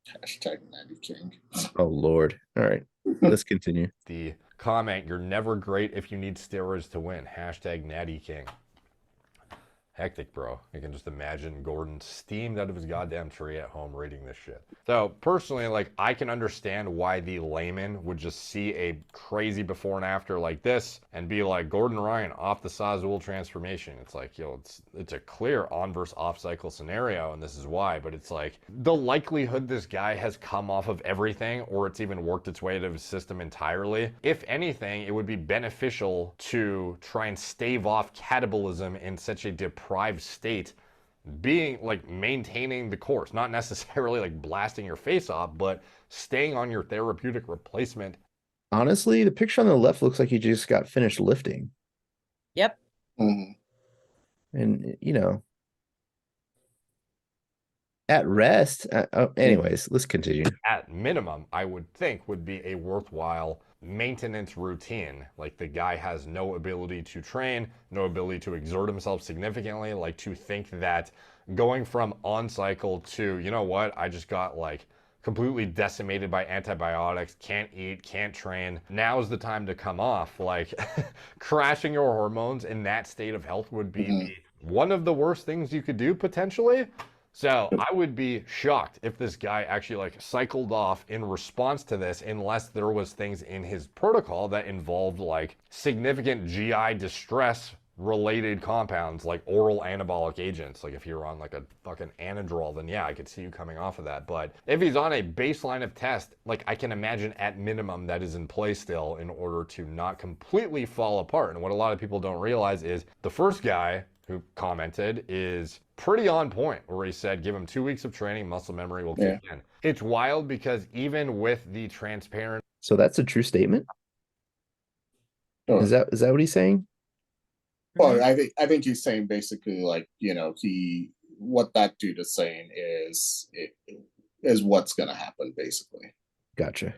Hashtag Natty King. oh Lord. All right. Let's continue. The comment, you're never great if you need steroids to win. Hashtag Natty King. Hectic, bro. I can just imagine Gordon steamed out of his goddamn tree at home reading this shit. So personally, like, I can understand why the layman would just see a crazy before and after like this and be like, Gordon Ryan off the Sazul transformation. It's like, yo, it's a clear on versus off cycle scenario, and this is why. But it's like the likelihood this guy has come off of everything, or it's even worked its way to his system entirely. If anything, it would be beneficial to try and stave off catabolism in such a deprived state, being like maintaining the course, not necessarily like blasting your face off, but staying on your therapeutic replacement. Honestly, the picture on the left looks like he just got finished lifting. Yep. Mm-hmm. And at rest. Anyways, let's continue. At minimum, I would think would be a worthwhile maintenance routine. Like, the guy has no ability to train, no ability to exert himself significantly. Like, to think that going from on cycle to, you know what, I just got like completely decimated by antibiotics, can't eat, can't train, now's the time to come off. Like, crashing your hormones in that state of health would be one of the worst things you could do potentially. So I would be shocked if this guy actually like cycled off in response to this, unless there was things in his protocol that involved like significant GI distress related compounds like oral anabolic agents. Like if you're on like a fucking Anadrol, then yeah, I could see you coming off of that. But if he's on a baseline of test, like I can imagine at minimum that is in play still in order to not completely fall apart. And what a lot of people don't realize is the first guy who commented is pretty on point, where he said give him 2 weeks of training, muscle memory will kick in. It's wild because even with the transparent, So that's a true statement. Sure. Is that what he's saying? Well, I think he's saying basically like, what that dude is saying is what's gonna happen basically. Gotcha.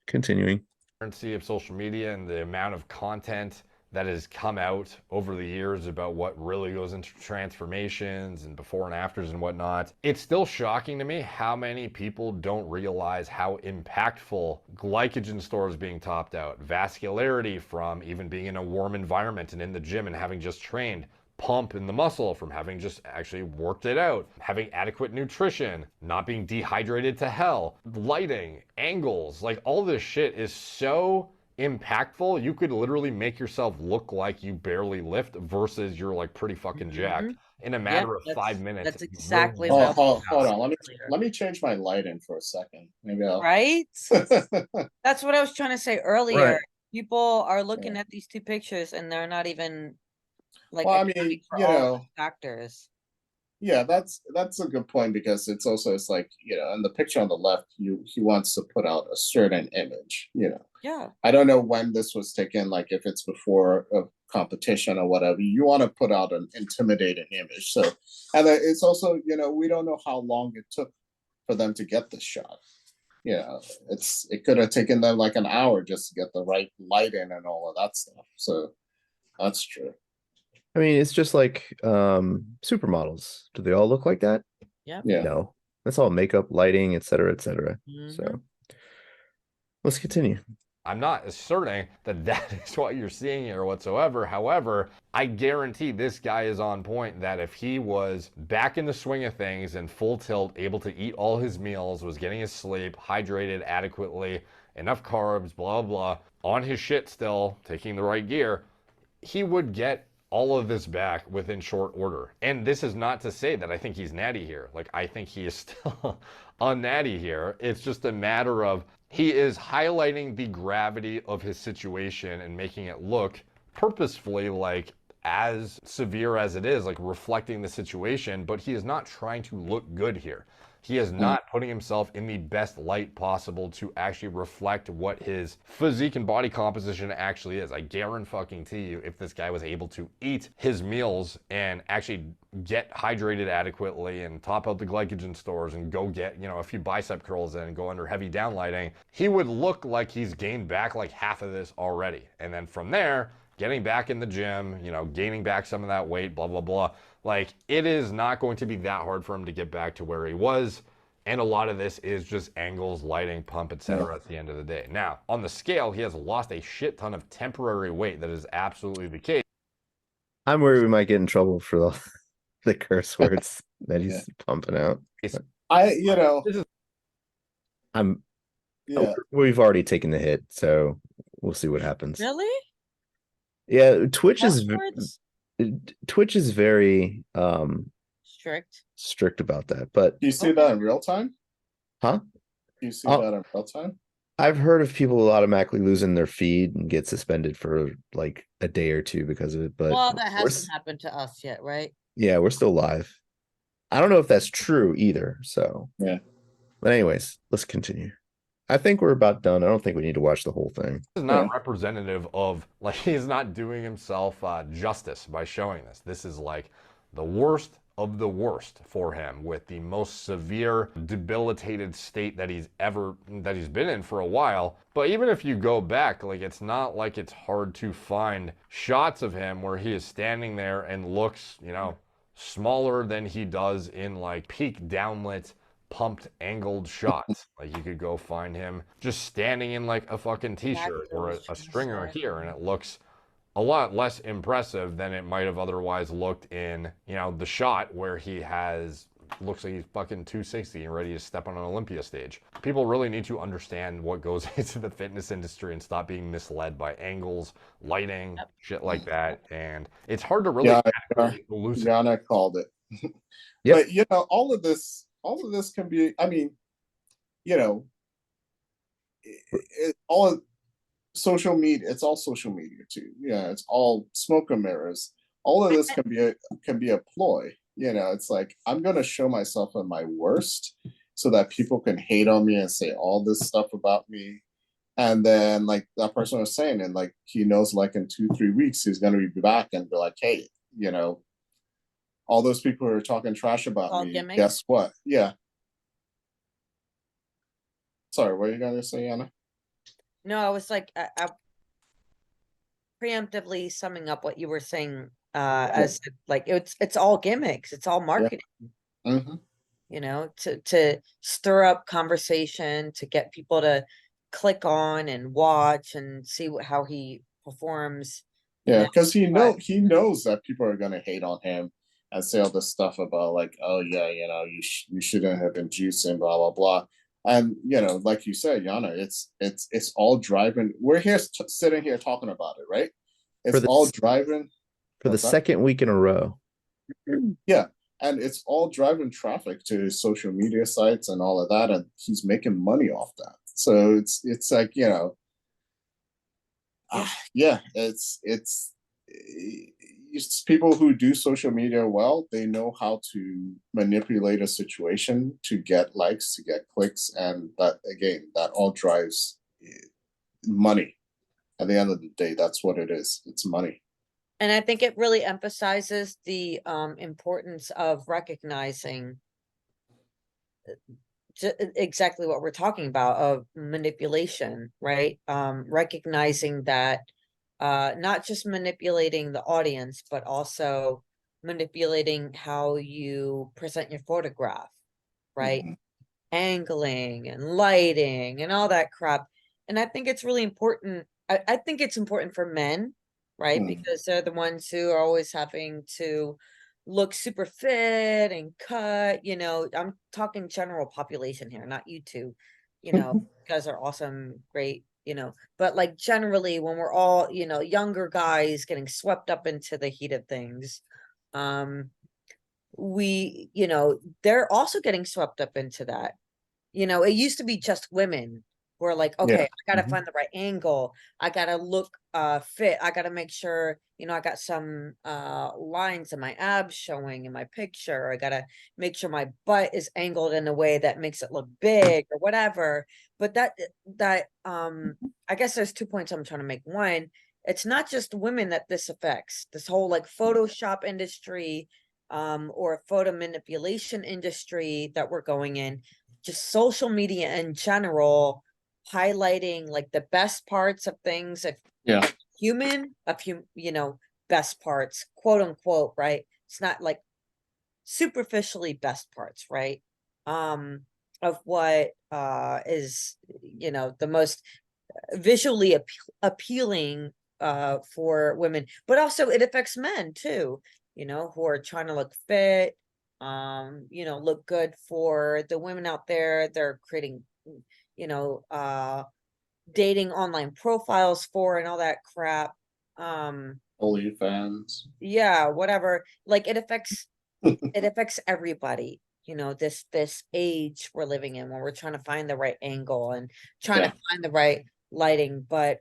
Continuing. of social media and the amount of content that has come out over the years about what really goes into transformations and before and afters and whatnot, it's still shocking to me how many people don't realize how impactful glycogen stores being topped out, vascularity from even being in a warm environment and in the gym and having just trained, pump in the muscle from having just actually worked it out, having adequate nutrition, not being dehydrated to hell, lighting, angles, like all this shit is so impactful. You could literally make yourself look like you barely lift versus you're like pretty fucking jacked in a matter of 5 minutes. That's exactly Oh, what hold on. Let me change my light in for a second. Maybe I'll. Right? That's what I was trying to say earlier. Right. People are looking at these two pictures and they're not even like Well, I mean, accounting for all the factors. Yeah, that's a good point because it's like, in the picture on the left, he wants to put out a certain image, Yeah. I don't know when this was taken, like if it's before a competition or whatever, you want to put out an intimidating image. So, and it's also, we don't know how long it took for them to get this shot. It could have taken them like an hour just to get the right light in and all of that stuff. So that's true. I mean, it's just like supermodels. Do they all look like that? Yeah. No. That's all makeup, lighting, et cetera, et cetera. So let's continue. I'm not asserting that that is what you're seeing here whatsoever. However, I guarantee this guy is on point that if he was back in the swing of things and full tilt, able to eat all his meals, was getting his sleep, hydrated adequately, enough carbs, blah, blah, on his shit still, taking the right gear, he would get all of this back within short order. And this is not to say that I think he's natty here. Like, I think he is still unnatty here. It's just a matter of he is highlighting the gravity of his situation and making it look purposefully like as severe as it is, like reflecting the situation, but he is not trying to look good here. He is not putting himself in the best light possible to actually reflect what his physique and body composition actually is. I guarantee you, if this guy was able to eat his meals and actually get hydrated adequately and top out the glycogen stores and go get, a few bicep curls in and go under heavy downlighting, he would look like he's gained back like half of this already. And then from there, getting back in the gym, gaining back some of that weight, blah, blah, blah. Like, it is not going to be that hard for him to get back to where he was. And a lot of this is just angles, lighting, pump, etc. at the end of the day. Now, on the scale, he has lost a shit ton of temporary weight. That is absolutely the case. I'm worried we might get in trouble for the curse words that he's pumping out. We've already taken the hit, so we'll see what happens. Really? Yeah, Twitch is very strict about that. But do you see that in real time? Huh? Do you see that in real time? I've heard of people automatically losing their feed and get suspended for like a day or two because of it. But that hasn't happened to us yet, right? Yeah, we're still live. I don't know if that's true either. So yeah. But anyways, let's continue. I think we're about done. I don't think we need to watch the whole thing. This is not representative of, like, he's not doing himself justice by showing this. This is like the worst of the worst for him, with the most severe debilitated state that he's been in for a while. But even if you go back, like, it's not like it's hard to find shots of him where he is standing there and looks, smaller than he does in like peak downlit pumped angled shots. Like, you could go find him just standing in like a fucking t-shirt or a stringer here, and it looks a lot less impressive than it might have otherwise looked in, the shot where he has looks like he's fucking 260 and ready to step on an Olympia stage. People really need to understand what goes into the fitness industry and stop being misled by angles, lighting, shit like that. And it's hard to really Yeah, elucidate. Yana called it. Yep. But you know, all of this can be, I mean, you know, all social media, it's all social media too. Yeah, it's all smoke and mirrors. All of this can be a ploy. You know, it's like I'm gonna show myself at my worst so that people can hate on me and say all this stuff about me. And then like that person was saying, and like he knows like in 2-3 weeks he's gonna be back and be like, hey, you know, all those people who are talking trash about All me, gimmicks. guess what? Yeah. Sorry, what are you gonna say, Yana? No, I was like, I preemptively summing up what you were saying, as like it's all gimmicks, it's all marketing, Mm-hmm. you know, to stir up conversation, to get people to click on and watch and see how he performs. You Yeah, know, because but he knows that people are gonna hate on him and say all this stuff about like, oh yeah, you know, you shouldn't have been juicing, blah blah blah. And you know, like you said, Yana, it's all driving. We're here sitting here talking about it, right? For It's the all driving. for the What's that? second week in a row. Yeah, and it's all driving traffic to his social media sites and all of that, and he's making money off that. So it's like, you know, yeah, it's people who do social media well. They know how to manipulate a situation to get likes, to get clicks, and that again, that all drives money. At the end of the day, that's what it is. It's money. and I think it really emphasizes the importance of recognizing exactly what we're talking about, of manipulation, right? Recognizing that not just manipulating the audience, but also manipulating how you present your photograph, right? Mhm. Angling and lighting and all that crap. And I think it's really important. I think it's important for men, right? Mm. Because they're the ones who are always having to look super fit and cut, you know. I'm talking general population here, not you two. You know, you guys are awesome, great, you know. But like generally when we're all, you know, younger guys getting swept up into the heat of things, we, you know, they're also getting swept up into that. You know, it used to be just women who are like, Yeah. okay, I gotta Mhm. find the right angle. I gotta look fit. I gotta make sure, you know, I got some lines in my abs showing in my picture. I gotta make sure my butt is angled in a way that makes it look big or whatever. But that I guess there's 2 points I'm trying to make. One, it's not just women that this affects. This whole like Photoshop industry, or photo manipulation industry that we're going in, just social media in general, highlighting like the best parts of things, of Yeah. you know, best parts, quote unquote, right? It's not like superficially best parts, right? Of what is, you know, the most visually appealing for women, but also it affects men too, you know, who are trying to look fit, you know, look good. For the women out there, they're creating, you know, dating online profiles for and all that crap. OnlyFans. Yeah, whatever, like it affects everybody, you know, this age we're living in, when we're trying to find the right angle and trying Yeah. to find the right lighting. But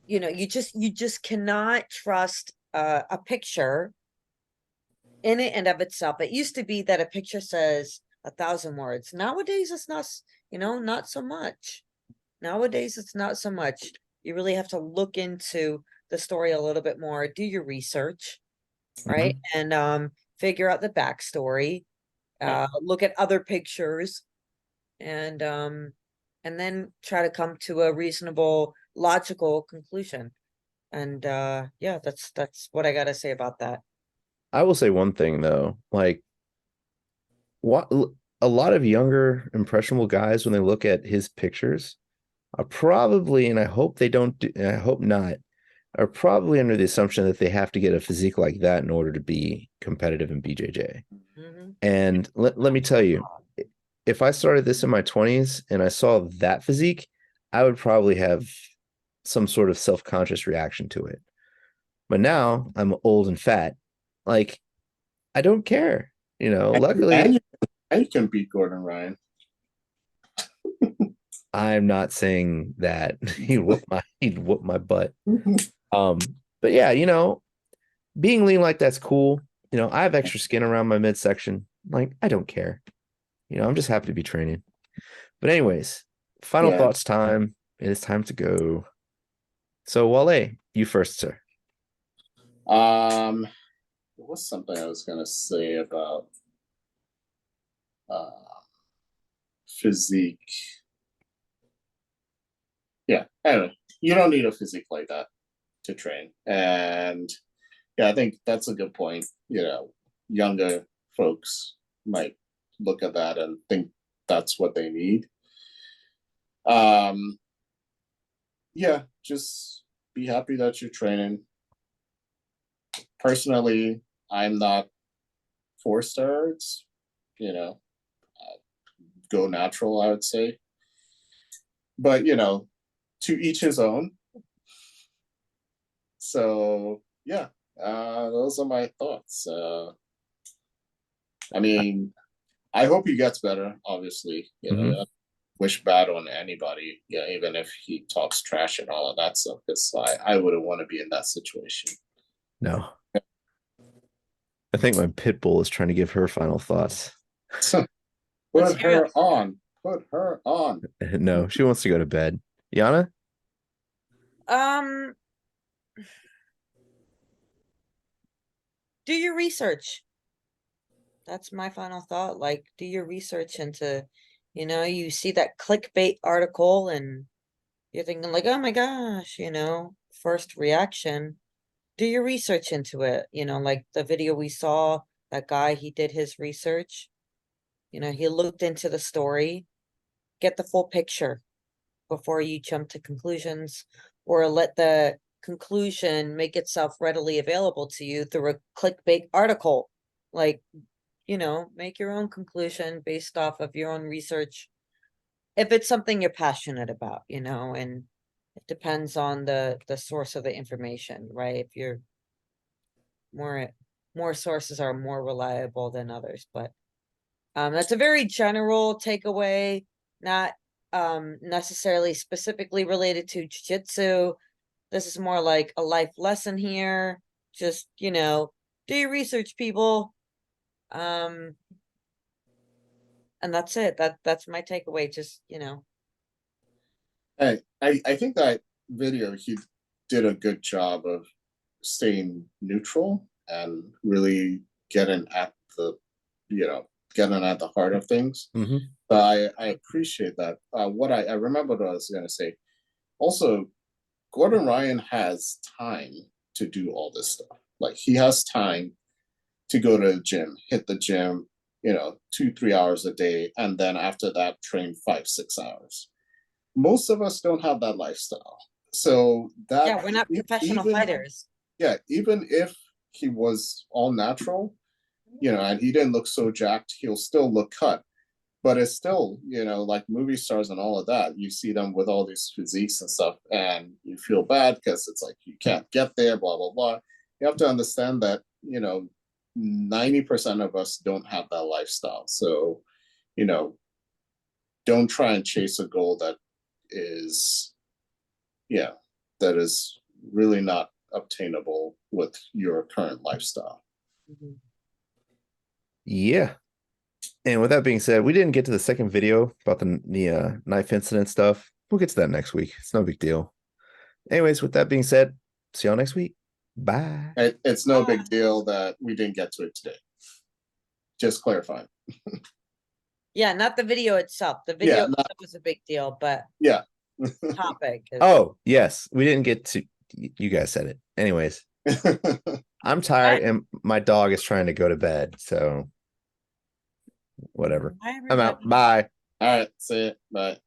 you know, you just cannot trust a picture in it and of itself. It used to be that a picture says 1,000 words. Nowadays it's not, you know, not so much. Nowadays it's not so much. You really have to look into the story a little bit more, do your research, right? And figure out the backstory, Yeah. look at other pictures, and then try to come to a reasonable, logical conclusion. And yeah, that's what I gotta say about that. I will say one thing though, like what a lot of younger impressionable guys when they look at his pictures are probably, and I hope they don't do, and I hope not, are probably under the assumption that they have to get a physique like that in order to be competitive in BJJ. Mhm. And let me tell you, if I started this in my 20s and I saw that physique, I would probably have some sort of self-conscious reaction to it. But now I'm old and fat. Like, I don't care. Luckily, And you can beat Gordon Ryan. I'm not saying that he'd whoop my butt. But yeah, being lean like that's cool. I have extra skin around my midsection. Like, I don't care. I'm just happy to be training. But anyways, final Yeah. thoughts time. It is time to go. So Wole, you first, sir. What's something I was gonna say about physique? Yeah, anyway, you don't need a physique like that to train. And yeah, I think that's a good point. Younger folks might look at that and think that's what they need. Yeah, just be happy that you're training. Personally, I'm not for steroids, go natural, I would say. But, to each his own. So, yeah, those are my thoughts. I mean, I hope he gets better, obviously. Mhm. Wish bad on anybody, even if he talks trash and all of that stuff, because I wouldn't want to be in that situation. No. I think my pit bull is trying to give her final thoughts. Let's Put hear her it. on. Put her on. No, she wants to go to bed. Yana? Do your research. That's my final thought. Like, do your research into, you see that clickbait article and you're thinking like, oh my gosh, first reaction. Do your research into it. Like the video we saw, that guy, he did his research. He looked into the story. Get the full picture before you jump to conclusions, or let the conclusion make itself readily available to you through a clickbait article. Like, make your own conclusion based off of your own research. If it's something you're passionate about, and it depends on the source of the information, right? If you're more sources are more reliable than others, but that's a very general takeaway, not necessarily specifically related to jiu-jitsu. This is more like a life lesson here. Just, do your research, people. And that's it. That's my takeaway. Just, I think that video, he did a good job of staying neutral and really getting at the, getting at the heart of things. Mm-hmm. But I appreciate that. What I remember what I was going to say. Also, Gordon Ryan has time to do all this stuff. Like, he has time to go to the gym, hit the gym, 2-3 hours a day, and then after that, train 5-6 hours. Most of us don't have that lifestyle. So that, yeah, we're not professional fighters. Yeah, even if he was all natural, and he didn't look so jacked, he'll still look cut. But it's still, like movie stars and all of that. You see them with all these physiques and stuff, and you feel bad because it's like you can't get there, blah, blah, blah. You have to understand that, 90% of us don't have that lifestyle. So, don't try and chase a goal that is, that is really not obtainable with your current lifestyle. Mhm. Yeah. And with that being said, we didn't get to the second video about the knife incident stuff. We'll get to that next week. It's no big deal. Anyways, with that being said, see y'all next week. Bye. It's no big deal that we didn't get to it today. Just clarifying. Yeah, not the video itself. The video itself was a big deal, but yeah. topic is... Oh, yes. We didn't get to, you guys said it. Anyways, I'm tired and my dog is trying to go to bed. So whatever. I'm out. Bye. All right. See you. Bye.